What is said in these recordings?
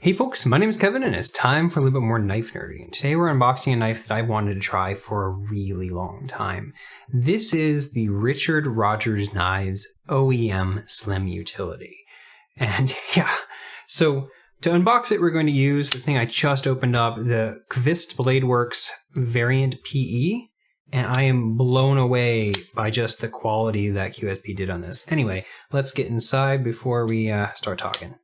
Hey folks, my name is Kevin and it's time for a little bit more knife nerdy. And today we're unboxing a knife that I've wanted to try for a really long time. This is the Richard Rogers Knives OEM Slim Utility. And yeah, so to unbox it, we're going to use the thing I just opened up, the Kvist Blade Works Variant PE. And I am blown away by just the quality that QSP did on this. Anyway, let's get inside before we start talking.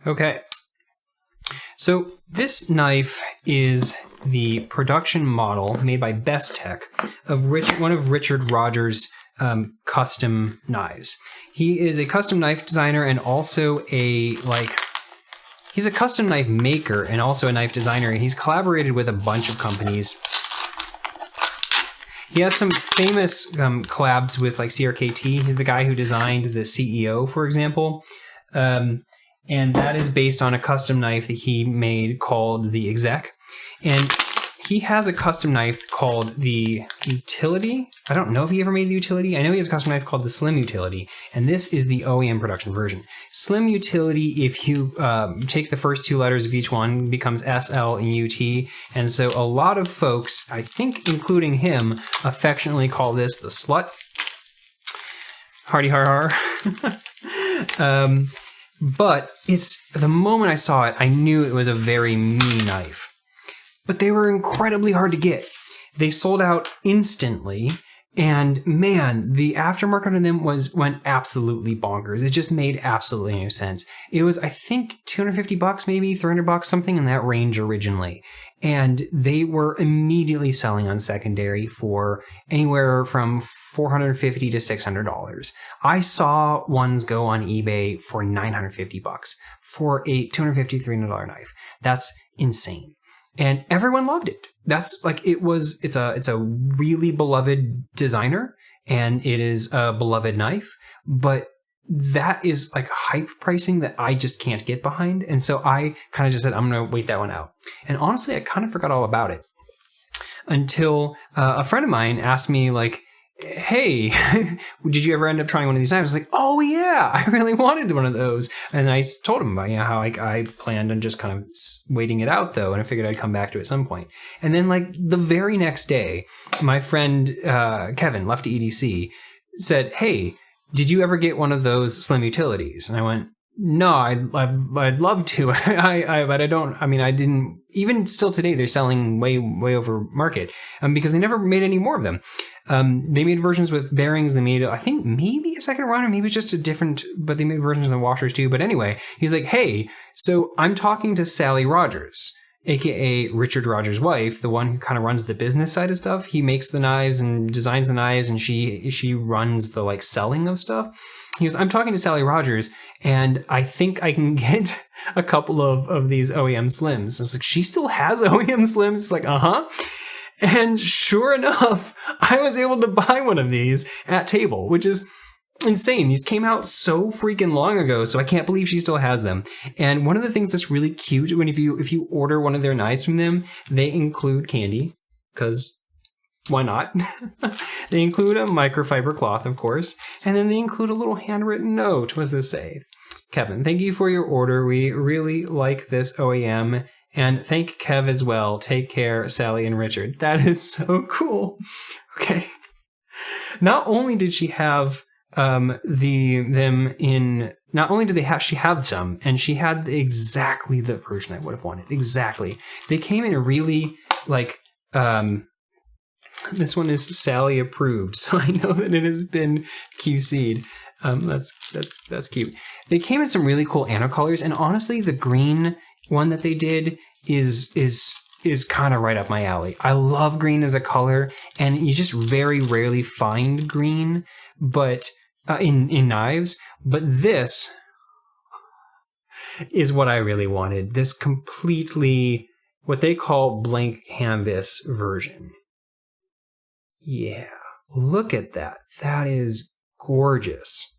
Okay, so this knife is the production model made by Best Tech of one of Richard Rogers' custom knives. He is a custom knife designer and also he's a custom knife maker and also a knife designer. He's collaborated with a bunch of companies. He has some famous collabs with like CRKT. He's the guy who designed the CEO, for example. And that is based on a custom knife that he made called the Exec. And he has a custom knife called the Utility. I don't know if he ever made the Utility. I know he has a custom knife called the Slim Utility. And this is the OEM production version. Slim Utility, if you take the first two letters of each one, becomes SL and UT. And so a lot of folks, I think including him, affectionately call this the SlUt. Hardy har har. But the moment I saw it, I knew it was a very me knife. But they were incredibly hard to get. They sold out instantly, and man, the aftermarket on them went absolutely bonkers. It just made absolutely no sense. It was, I think, $250 maybe, $300, something in that range originally. And they were immediately selling on secondary for anywhere from $450 to $600. I saw ones go on eBay for $950 for a $250, $300 knife. That's insane. And everyone loved it. That's like, it's a really beloved designer and it is a beloved knife, but that is like hype pricing that I just can't get behind. And so I kind of just said, I'm going to wait that one out. And honestly, I kind of forgot all about it until a friend of mine asked me like, hey, did you ever end up trying one of these knives? I was like, oh yeah, I really wanted one of those. And I told him about how I planned on just kind of waiting it out though. And I figured I'd come back to it at some point. And then like the very next day, my friend Kevin, Lefty EDC, said, hey, did you ever get one of those Slim Utilities? And I went, no, I'd love to. But I don't, I didn't, even still today, they're selling way over market because they never made any more of them. They made versions with bearings. They made, I think maybe a second run or maybe just a different, but they made versions of washers too. But anyway, he's like, hey, so I'm talking to Sally Rogers, aka Richard Rogers' wife, the one who kind of runs the business side of stuff. He makes the knives and designs the knives, and she runs the like selling of stuff. He goes, I'm talking to Sally Rogers, and I think I can get a couple of these OEM Slims. I was like, she still has OEM Slims? It's like, uh-huh. And sure enough, I was able to buy one of these at Table, which is insane. These came out so freaking long ago, so I can't believe she still has them. And one of the things that's really cute, when if you order one of their knives from them, they include candy, because why not? They include a microfiber cloth, of course, and then they include a little handwritten note. What does this say? Kevin, thank you for your order. We really like this OEM. And thank Kev as well. Take care, Sally and Richard. That is so cool. Okay. Not only did she have not only did she have some, and she had exactly the version I would have wanted. Exactly. They came in a really like this one is Sally approved, so I know that it has been QC'd. That's cute. They came in some really cool colors, and honestly, the green one that they did is kind of right up my alley. I love green as a color, and you just very rarely find green, but in knives. But this is what I really wanted. This completely what they call blank canvas version. Yeah, look at that. That is gorgeous.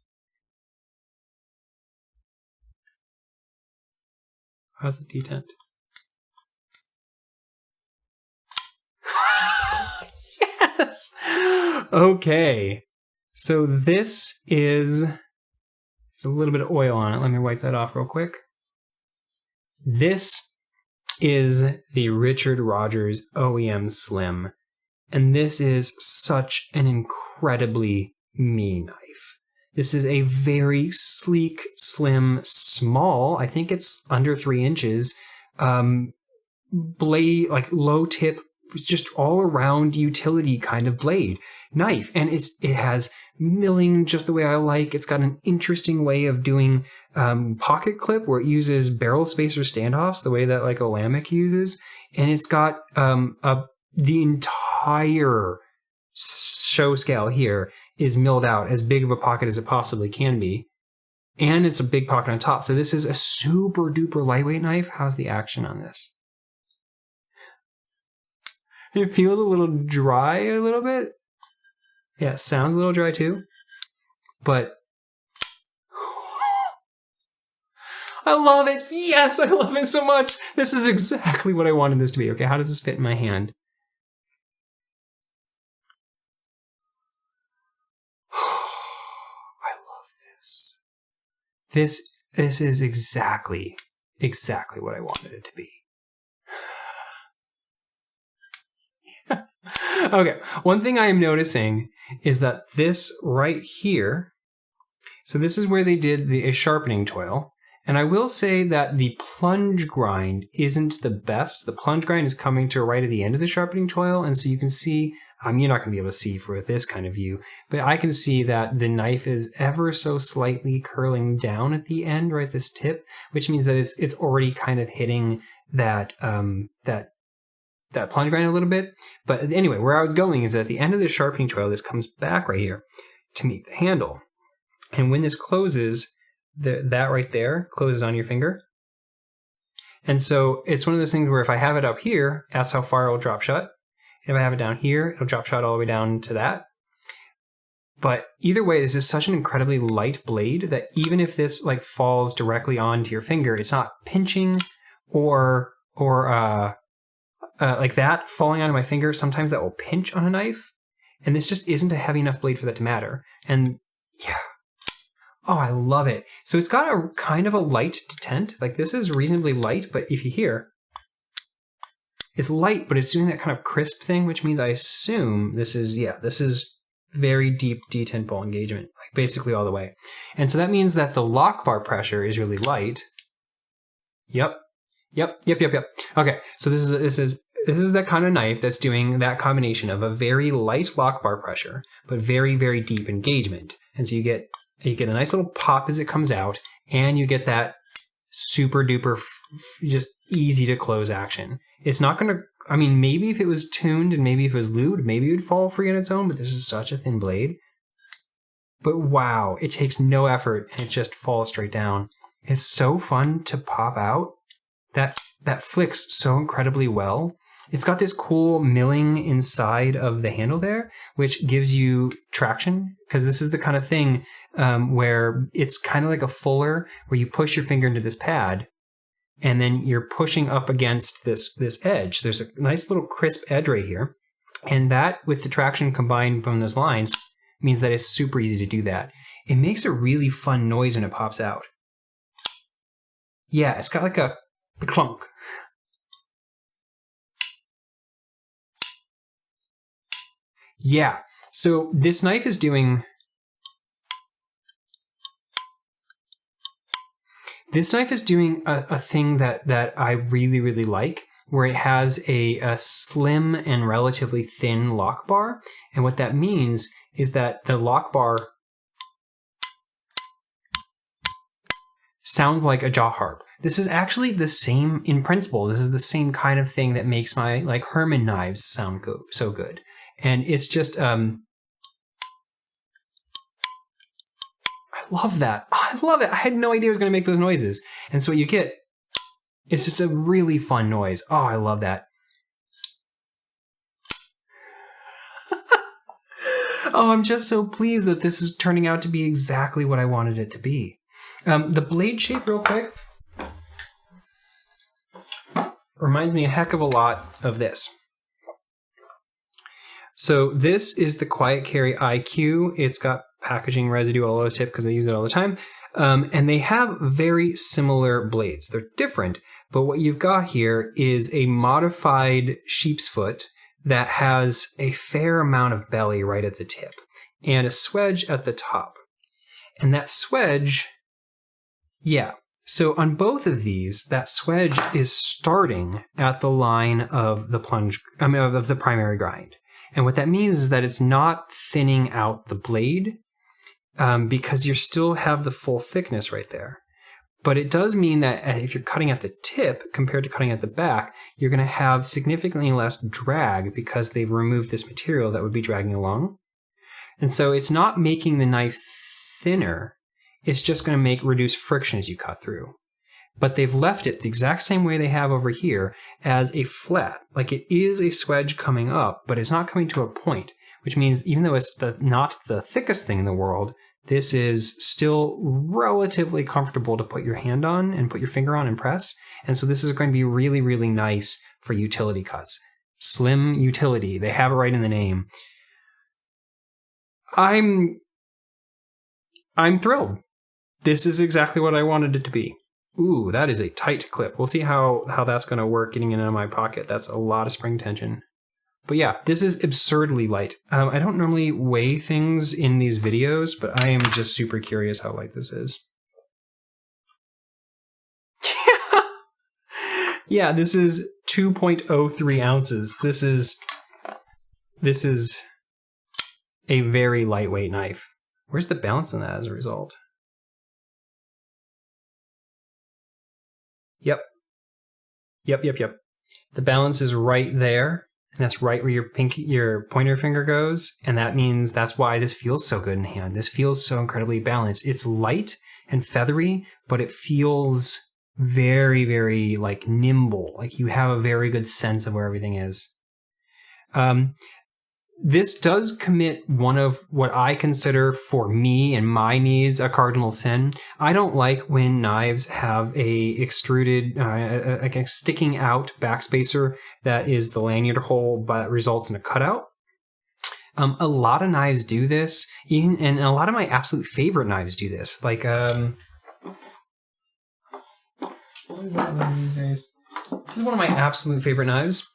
How's the detent? Yes. Okay. So this is, there's a little bit of oil on it. Let me wipe that off real quick. This is the Richard Rogers OEM Slim. And this is such an incredibly me knife. This is a very sleek, slim, small, I think it's under 3 inches, blade, like low tip, just all around utility kind of blade knife. And it has milling just the way I like. It's got an interesting way of doing pocket clip where it uses barrel spacer standoffs the way that like Olamic uses. And it's got the entire show scale here is milled out as big of a pocket as it possibly can be. And it's a big pocket on top. So this is a super duper lightweight knife. How's the action on this? It feels a little dry a little bit. Yeah, it sounds a little dry too. But I love it. Yes, I love it so much. This is exactly what I wanted this to be. Okay, how does this fit in my hand? I love this. This is exactly what I wanted it to be. Okay, one thing I am noticing is that this right here, so this is where they did a sharpening toil. And I will say that the plunge grind isn't the best. The plunge grind is coming to right at the end of the sharpening toil. And so you can see, you're not going to be able to see for this kind of view, but I can see that the knife is ever so slightly curling down at the end, right, this tip, which means that it's already kind of hitting that plunge grind a little bit. But anyway, where I was going is that at the end of the sharpening toil, this comes back right here to meet the handle. And when this closes, that right there closes on your finger. And so it's one of those things where if I have it up here, that's how far it'll drop shut. If I have it down here, it'll drop shut all the way down to that. But either way, this is such an incredibly light blade that even if this like falls directly onto your finger, it's not pinching or like that falling onto my finger. Sometimes that will pinch on a knife. And this just isn't a heavy enough blade for that to matter. And yeah. Oh, I love it. So it's got a kind of a light detent. Like this is reasonably light, but if you hear, it's light, but it's doing that kind of crisp thing, which means I assume this is very deep detent ball engagement, like basically all the way. And so that means that the lock bar pressure is really light. Yep. Okay, so this is that kind of knife that's doing that combination of a very light lock bar pressure, but very, very deep engagement. And so you get a nice little pop as it comes out, and you get that super duper just easy to close action. It's not going to, I mean, maybe if it was tuned and maybe if it was lubed, maybe it would fall free on its own, but this is such a thin blade. But wow, it takes no effort and it just falls straight down. It's so fun to pop out. That flicks so incredibly well. It's got this cool milling inside of the handle there, which gives you traction, because this is the kind of thing where it's kind of like a fuller, where you push your finger into this pad, and then you're pushing up against this edge. There's a nice little crisp edge right here, and that, with the traction combined from those lines, means that it's super easy to do that. It makes a really fun noise when it pops out. Yeah, it's got like a clunk. Yeah, so this knife is doing a thing that I really, really like, where it has a slim and relatively thin lock bar. And what that means is that the lock bar sounds like a jaw harp. This is actually the same in principle. This is the same kind of thing that makes my like Herman knives sound so good. And it's just, I love that. I love it. I had no idea it was going to make those noises. And so what you get is just a really fun noise. Oh, I love that. Oh, I'm just so pleased that this is turning out to be exactly what I wanted it to be. The blade shape, real quick, reminds me a heck of a lot of this. So this is the Quiet Carry IQ. It's got packaging residue all over the tip because I use it all the time. And they have very similar blades. They're different, but what you've got here is a modified sheep's foot that has a fair amount of belly right at the tip and a swedge at the top. And that swedge, yeah. So on both of these, that swedge is starting at the line of the of the primary grind. And what that means is that it's not thinning out the blade because you still have the full thickness right there. But it does mean that if you're cutting at the tip compared to cutting at the back, you're going to have significantly less drag because they've removed this material that would be dragging along. And so it's not making the knife thinner. It's just going to reduce friction as you cut through. But they've left it the exact same way they have over here as a flat. Like it is a swedge coming up, but it's not coming to a point, which means even though it's not the thickest thing in the world, this is still relatively comfortable to put your hand on and put your finger on and press. And so this is going to be really, really nice for utility cuts. Slim utility. They have it right in the name. I'm thrilled. This is exactly what I wanted it to be. Ooh, that is a tight clip. We'll see how that's going to work getting it into my pocket. That's a lot of spring tension. But yeah, this is absurdly light. I don't normally weigh things in these videos, but I am just super curious how light this is. Yeah, this is 2.03 ounces. This is a very lightweight knife. Where's the balance in that as a result? Yep. The balance is right there, and that's right where your pointer finger goes, and that means that's why this feels so good in hand. This feels so incredibly balanced. It's light and feathery, but it feels very, very like nimble. Like you have a very good sense of where everything is. This does commit one of what I consider for me and my needs a cardinal sin. I don't like when knives have a extruded, like a sticking out backspacer that is the lanyard hole but results in a cutout. A lot of knives do this, and a lot of my absolute favorite knives do this. Like, what is that one these days? This is one of my absolute favorite knives.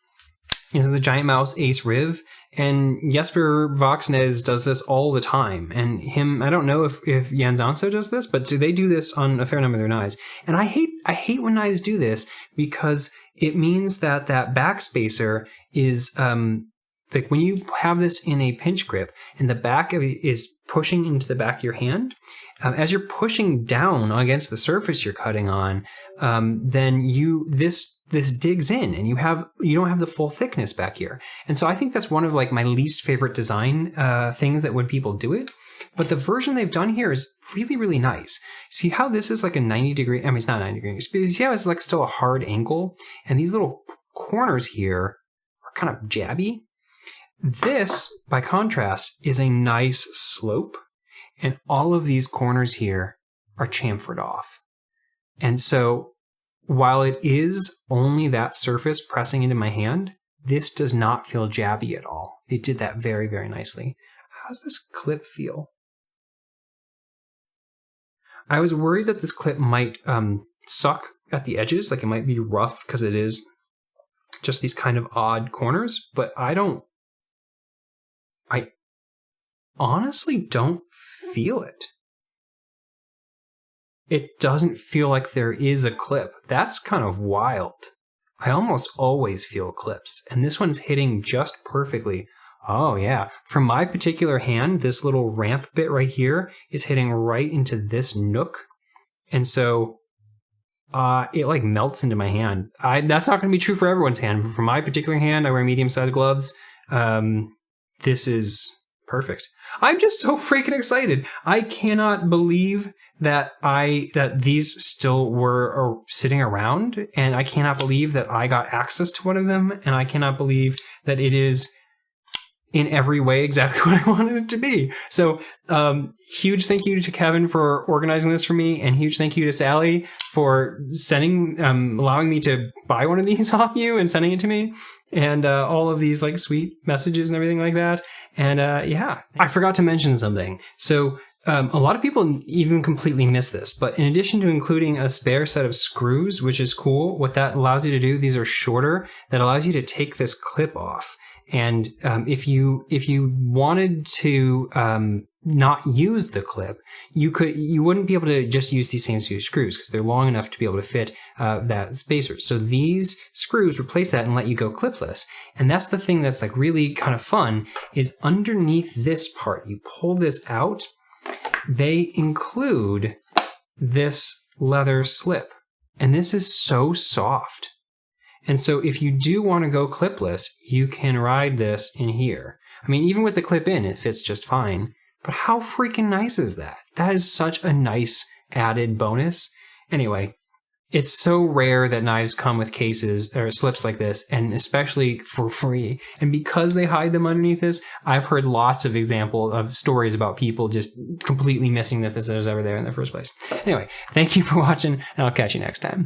This is the Giant Mouse Ace Riv. And Jesper Voxnes does this all the time. And I don't know if Jens Anso does this, but they do this on a fair number of their knives. And I hate when knives do this because it means that backspacer is, like when you have this in a pinch grip and the back of it is pushing into the back of your hand, as you're pushing down against the surface you're cutting on, then this digs in and you don't have the full thickness back here. And so I think that's one of like my least favorite design things that when people do it. But the version they've done here is really, really nice. See how this is like a 90 degree, I mean, it's not 90 degrees, but you see how it's like still a hard angle? And these little corners here are kind of jabby. This, by contrast, is a nice slope. And all of these corners here are chamfered off. And so while it is only that surface pressing into my hand, this does not feel jabby at all. They did that very, very nicely. How does this clip feel? I was worried that this clip might suck at the edges, like it might be rough because it is just these kind of odd corners, but I honestly don't feel it. It doesn't feel like there is a clip. That's kind of wild. I almost always feel clips, and this one's hitting just perfectly. Oh yeah, from my particular hand, this little ramp bit right here is hitting right into this nook, and so it like melts into my hand. That's not going to be true for everyone's hand. For my particular hand, I wear medium-sized gloves. This is perfect. I'm just so freaking excited. I cannot believe that these still were sitting around, and I cannot believe that I got access to one of them, and I cannot believe that it is in every way exactly what I wanted it to be. So huge thank you to Kevin for organizing this for me, and huge thank you to Sally for allowing me to buy one of these off you and sending it to me, and all of these like sweet messages and everything like that. And yeah, I forgot to mention something. So a lot of people even completely miss this, but in addition to including a spare set of screws, which is cool, what that allows you to do, these are shorter, that allows you to take this clip off. And if you wanted to not use the clip, you wouldn't be able to just use these same two screws because they're long enough to be able to fit that spacer. So these screws replace that and let you go clipless. And that's the thing that's like really kind of fun, is underneath this part, you pull this out, they include this leather slip. And this is so soft. And so if you do want to go clipless, you can ride this in here. I mean, even with the clip in, it fits just fine. But how freaking nice is that? That is such a nice added bonus. Anyway, it's so rare that knives come with cases or slips like this, and especially for free. And because they hide them underneath this, I've heard lots of examples of stories about people just completely missing that this was ever there in the first place. Anyway, thank you for watching, and I'll catch you next time.